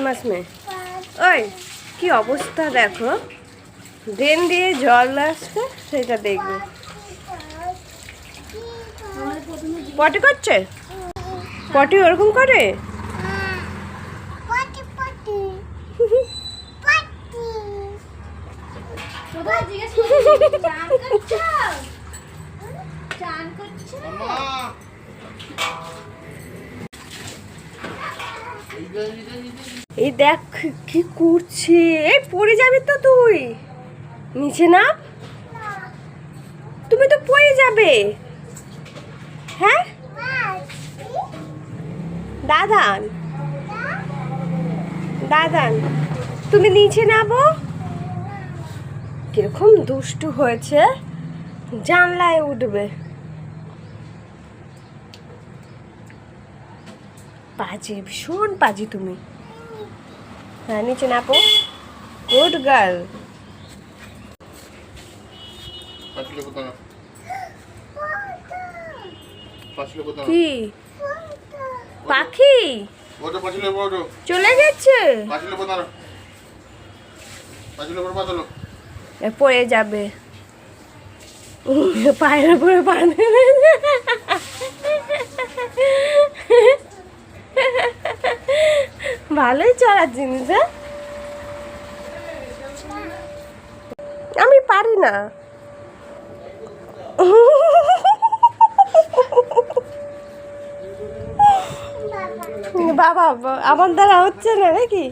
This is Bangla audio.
मास में ओई কি অবস্থা দেখো ড্রেন দিয়ে জল আসছে সেটা দেখবে পটি করছে পটি ওরকম করে পটি পটি পটি তোমরা জিজ্ঞেস করছো চান করছো এই দেখ কি করছে এই পড়ে যাবি তো তুই নিচে না তুমি তো পড়ে যাবে হ্যাঁ দাদান দাদান তুমি নিচে নামো কিরকম দুষ্টু হয়েছে জানলায় উঠবে পাজি ভীষণ পাজি তুমি হ্যাঁ নিচে নাপো গুড গার্ল কি পাখি চলে গেছে পড়ে যাবে পায়ের উপরে পানি ভালোই চড়ার জিনিস আমি পারি না বাবা আমার দ্বারা হচ্ছে না নাকি